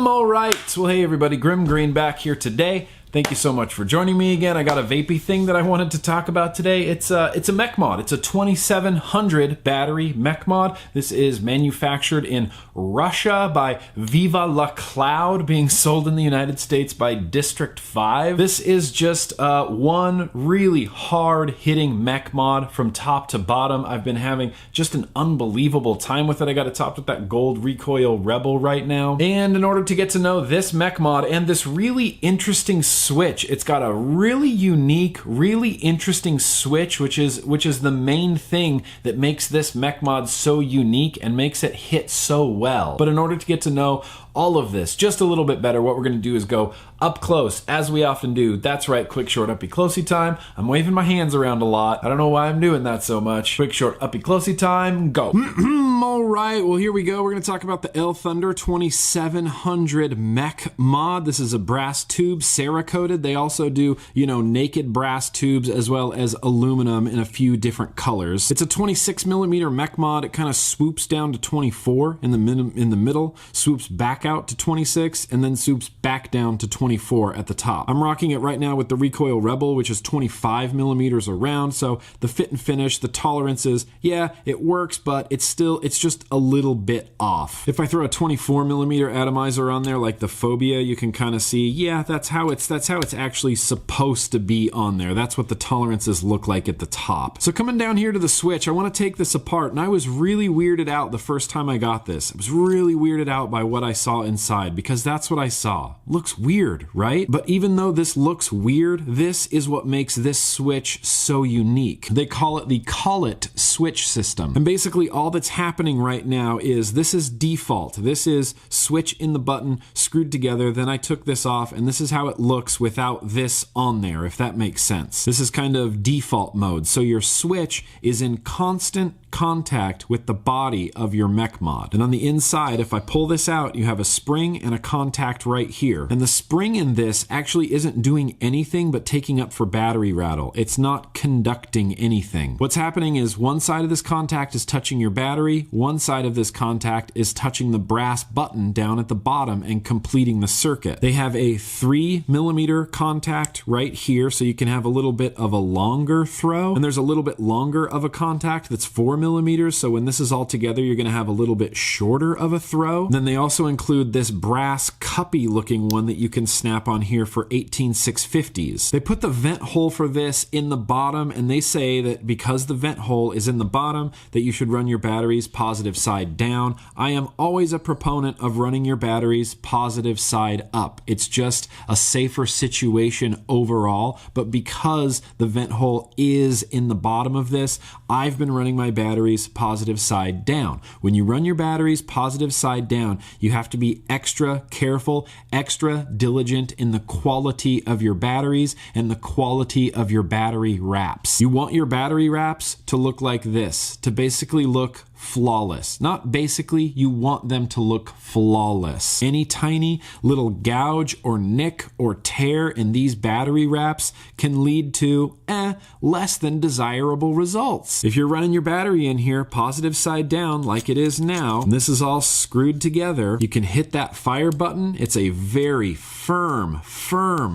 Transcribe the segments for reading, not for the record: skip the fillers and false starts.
All right, well, hey everybody, Grim Green back here today. Thank you so much for joining me again. I got a vapey thing that I wanted to talk about today. It's a Mech Mod. It's a 2700 battery Mech Mod. This is manufactured in Russia by Viva La Cloud, being sold in the United States by District 5. This is just one really hard-hitting Mech Mod from top to bottom. I've been having just an unbelievable time with it. I got it topped with that gold recoil Rebel right now. And in order to get to know this Mech Mod and this really interesting switch, it's got a really unique, really interesting switch, which is the main thing that makes this Mech Mod so unique and makes it hit so well. But in order to get to know all of this just a little bit better, what we're going to do is go up close, as we often do. That's right, quick, short, uppy, closey time. I'm waving my hands around a lot. I don't know why I'm doing that so much. Quick, short, uppy, closey time, go. All right, well, here we go. We're going to talk about the Elthunder 2700 Mech Mod. This is a brass tube, Cerakoted. They also do, naked brass tubes as well as aluminum in a few different colors. It's a 26 millimeter Mech Mod. It kind of swoops down to 24 in the middle, swoops back out to 26, and then swoops back down to 24 at the top. I'm rocking it right now with the recoil Rebel, which is 25 millimeters around, so the fit and finish, the tolerances, yeah, it works, but it's just a little bit off. If I throw a 24 millimeter atomizer on there like the Phobia, you can kind of see, yeah, that's how it's actually supposed to be on there. That's what the tolerances look like at the top. So coming down here to the switch, I want to take this apart, and I was really weirded out the first time I got this. I was really weirded out by what I saw inside, because that's what I saw. Looks weird, right? But even though this looks weird, this is what makes this switch so unique. They call it the Call-It switch system. And basically all that's happening right now is this is default. This is switch in the button screwed together. Then I took this off, and this is how it looks without this on there, if that makes sense. This is kind of default mode. So your switch is in constant contact with the body of your Mech Mod. And on the inside, if I pull this out, you have a spring and a contact right here. And the spring in this actually isn't doing anything but taking up for battery rattle. It's not conducting anything. What's happening is one side of this contact is touching your battery, one side of this contact is touching the brass button down at the bottom and completing the circuit. They have a 3 millimeter contact right here, so you can have a little bit of a longer throw. And there's a little bit longer of a contact that's 4 millimeters, so when this is all together, you're going to have a little bit shorter of a throw. Then they also include this brass cuppy looking one that you can snap on here for 18650s. They put the vent hole for this in the bottom, and they say that because the vent hole is in the bottom, that you should run your batteries positive side down. I am always a proponent of running your batteries positive side up. It's just a safer situation overall, but because the vent hole is in the bottom of this, I've been running my batteries positive side down. When you run your batteries positive side down, you have to be extra careful, extra diligent in the quality of your batteries and the quality of your battery wraps. You want your battery wraps to look like this, to basically look flawless. Not basically, you want them to look flawless. Any tiny little gouge or nick or tear in these battery wraps can lead to less than desirable results. If you're running your battery in here positive side down like it is now, and this is all screwed together, you can hit that fire button. It's a very firm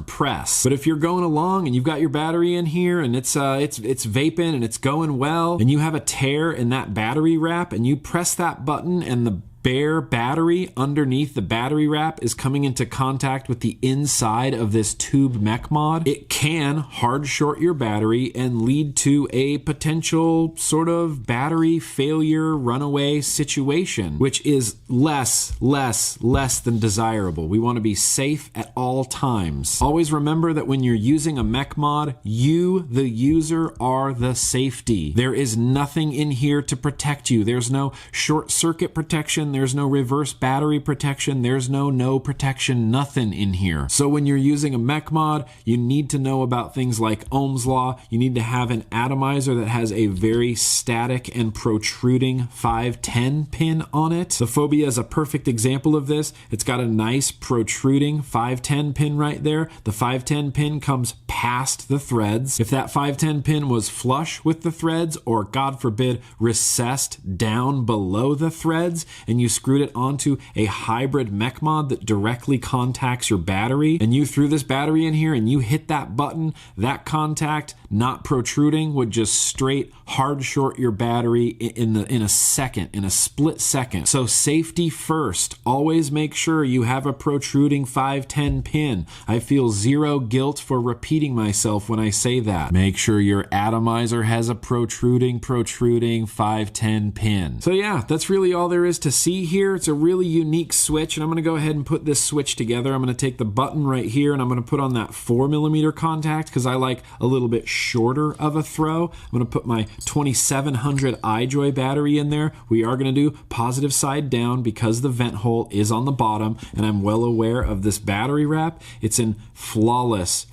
press. But if you're going along and you've got your battery in here and it's vaping and it's going well, and you have a tear in that battery wrap and you press that button and the bare battery underneath the battery wrap is coming into contact with the inside of this tube Mech Mod, it can hard short your battery and lead to a potential sort of battery failure runaway situation, which is less than desirable. We want to be safe at all times. Always remember that when you're using a Mech Mod, you, the user, are the safety. There is nothing in here to protect you. There's no short circuit protection. There's no reverse battery protection. There's no protection, nothing in here. So when you're using a Mech Mod, you need to know about things like Ohm's Law. You need to have an atomizer that has a very static and protruding 510 pin on it. The Phobia is a perfect example of this. It's got a nice protruding 510 pin right there. The 510 pin comes past the threads. If that 510 pin was flush with the threads, or God forbid, recessed down below the threads, and you you screwed it onto a hybrid Mech Mod that directly contacts your battery, and you threw this battery in here and you hit that button, that contact not protruding would just straight hard short your battery in a second, in a split second. So safety first. Always make sure you have a protruding 510 pin. I feel zero guilt for repeating myself when I say that. Make sure your atomizer has a protruding 510 pin. So yeah, that's really all there is to see here. It's a really unique switch, and I'm gonna go ahead and put this switch together. I'm gonna take the button right here and I'm gonna put on that 4mm contact because I like a little bit shorter of a throw. I'm gonna put my 2700 iJoy battery in there. We are gonna do positive side down because the vent hole is on the bottom, and I'm well aware of this battery wrap. It's in flawless,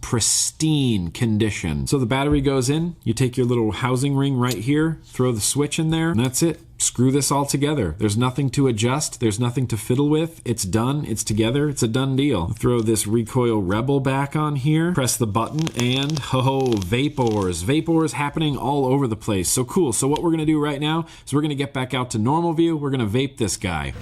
pristine condition. So the battery goes in, you take your little housing ring right here, throw the switch in there, and that's it. Screw this all together. There's nothing to adjust. There's nothing to fiddle with. It's done. It's together. It's a done deal. Throw this recoil rebel back on here. Press the button and vapors. Vapors happening all over the place. So cool. So what we're going to do right now is we're going to get back out to normal view. We're going to vape this guy.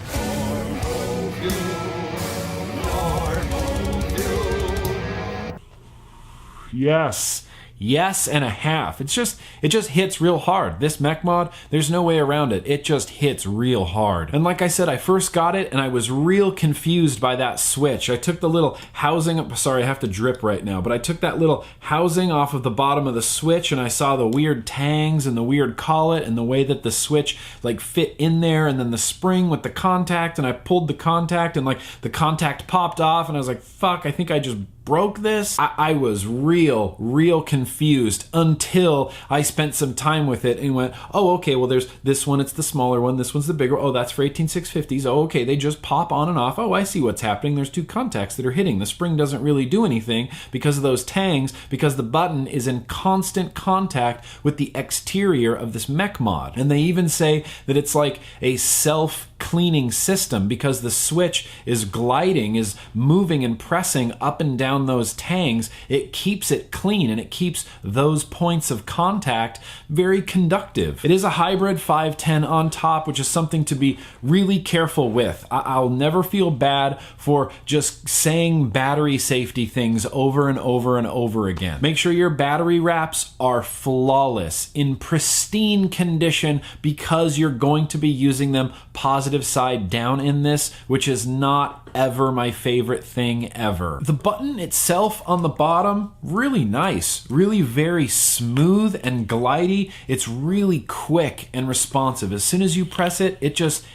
Yes and a half. It just hits real hard. This Mech Mod, there's no way around it. It just hits real hard. And like I said, I first got it and I was real confused by that switch. I took the little housing, sorry, I have to drip right now, but I took that little housing off of the bottom of the switch and I saw the weird tangs and the weird collet and the way that the switch like fit in there, and then the spring with the contact, and I pulled the contact and like the contact popped off and I was like, fuck, I think I just broke this. I was real confused until I spent some time with it and went, oh, okay, well, there's this one, it's the smaller one, this one's the bigger, oh, that's for 18650s, oh, okay, they just pop on and off, oh, I see what's happening, there's two contacts that are hitting, the spring doesn't really do anything because of those tangs, because the button is in constant contact with the exterior of this Mech Mod. And they even say that it's like a self-cleaning system because the switch is gliding, is moving and pressing up and down those tangs. It keeps it clean and it keeps those points of contact very conductive. It is a hybrid 510 on top, which is something to be really careful with. I'll never feel bad for just saying battery safety things over and over and over again. Make sure your battery wraps are flawless, in pristine condition, because you're going to be using them positive side down in this, which is not ever my favorite thing ever. The button itself on the bottom, really nice, really very smooth and glidey. It's really quick and responsive. As soon as you press it, it just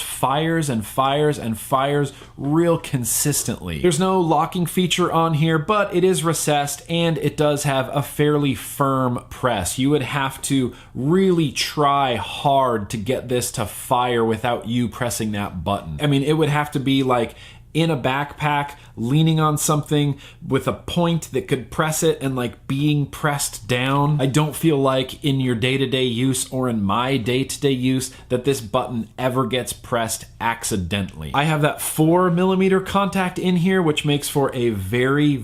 fires and fires and fires real consistently. There's no locking feature on here, but it is recessed and it does have a fairly firm press. You would have to really try hard to get this to fire without you pressing that button. I mean, it would have to be like in a backpack, leaning on something with a point that could press it and like being pressed down. I don't feel like in your day-to-day use or in my day-to-day use that this button ever gets pressed accidentally. I have that 4mm contact in here, which makes for a very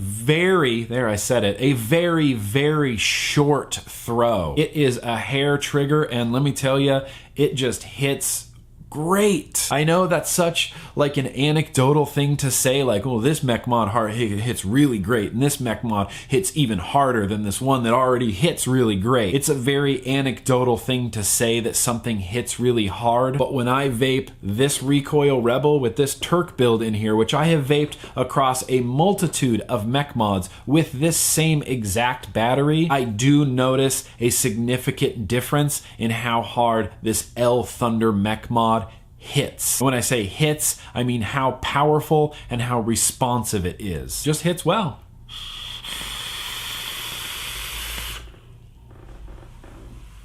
short throw. It is a hair trigger, and let me tell you, it just hits great. I know that's such like an anecdotal thing to say, like, oh, this Mech Mod hits really great, and this Mech Mod hits even harder than this one that already hits really great. It's a very anecdotal thing to say that something hits really hard, but when I vape this Recoil Rebel with this Turk build in here, which I have vaped across a multitude of Mech Mods with this same exact battery, I do notice a significant difference in how hard this Elthunder Mech Mod hits. When I say hits, I mean how powerful and how responsive it is. Just hits well.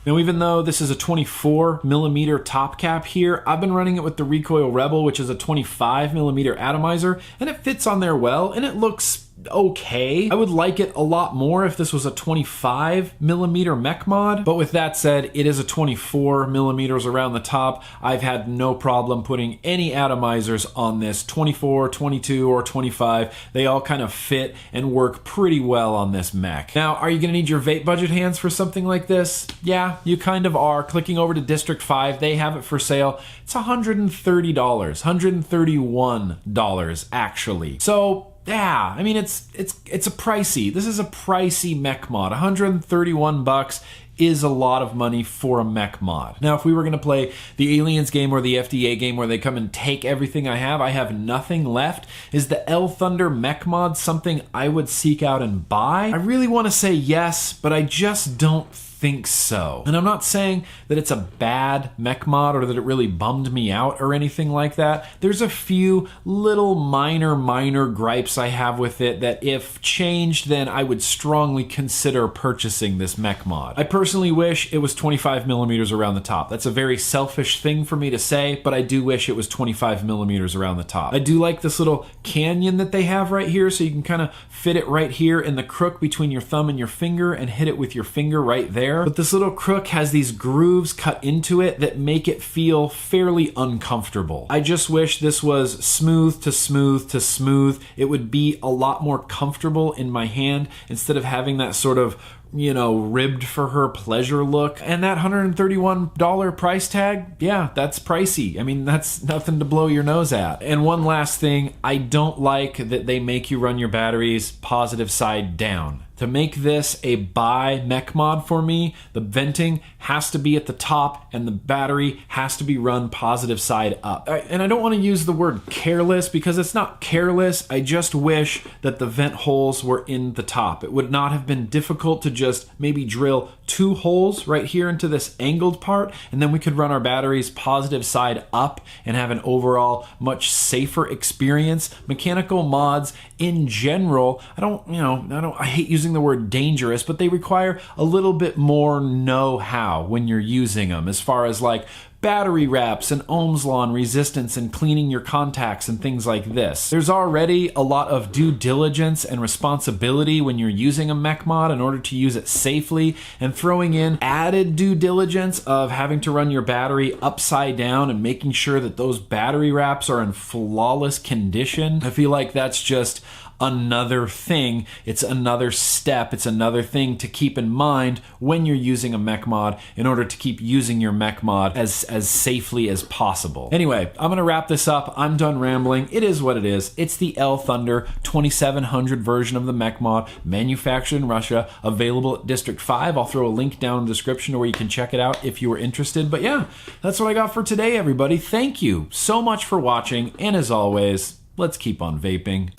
Now, even though this is a 24mm top cap here, I've been running it with the Recoil Rebel, which is a 25mm atomizer, and it fits on there well, and it looks okay. I would like it a lot more if this was a 25mm Mech Mod, but with that said, it is a 24mm around the top. I've had no problem putting any atomizers on this, 24, 22, or 25. They all kind of fit and work pretty well on this mech. Now, are you gonna need your vape budget hands for something like this? Yeah, you kind of are. Clicking over to District 5, they have it for sale. It's $130, $131 actually. So yeah, I mean, it's a pricey. This is a pricey mech mod. 131 bucks is a lot of money for a mech mod. Now, if we were gonna play the Aliens game or the FDA game where they come and take everything I have nothing left, is the Elthunder mech mod something I would seek out and buy? I really wanna say yes, but I just don't think so. And I'm not saying that it's a bad mech mod or that it really bummed me out or anything like that. There's a few little minor gripes I have with it that if changed, then I would strongly consider purchasing this mech mod. I personally wish it was 25mm around the top. That's a very selfish thing for me to say, but I do wish it was 25mm around the top. I do like this little canyon that they have right here, so you can kind of fit it right here in the crook between your thumb and your finger and hit it with your finger right there. But this little crook has these grooves cut into it that make it feel fairly uncomfortable. I just wish this was smooth to smooth to smooth. It would be a lot more comfortable in my hand instead of having that sort of, you know, ribbed for her pleasure look. And that $131 price tag, yeah, that's pricey. I mean, that's nothing to blow your nose at. And one last thing, I don't like that they make you run your batteries positive side down. To make this a buy mech mod for me, the venting has to be at the top and the battery has to be run positive side up. And I don't want to use the word careless because it's not careless. I just wish that the vent holes were in the top. It would not have been difficult to just maybe drill 2 holes right here into this angled part, and then we could run our batteries positive side up and have an overall much safer experience. Mechanical mods in general, I hate using the word dangerous, but they require a little bit more know-how when you're using them, as far as like battery wraps and Ohm's law and resistance and cleaning your contacts and things like this. There's already a lot of due diligence and responsibility when you're using a mech mod in order to use it safely, and throwing in added due diligence of having to run your battery upside down and making sure that those battery wraps are in flawless condition. I feel like that's just another thing. It's another step. It's another thing to keep in mind when you're using a mech mod in order to keep using your mech mod as safely as possible. Anyway, I'm gonna wrap this up. I'm done rambling. It is what it is. It's the Elthunder 2700 version of the mech mod, manufactured in Russia, available at District 5. I'll throw a link down in the description where you can check it out if you were interested. But yeah, that's what I got for today, everybody. Thank you so much for watching, and as always, let's keep on vaping.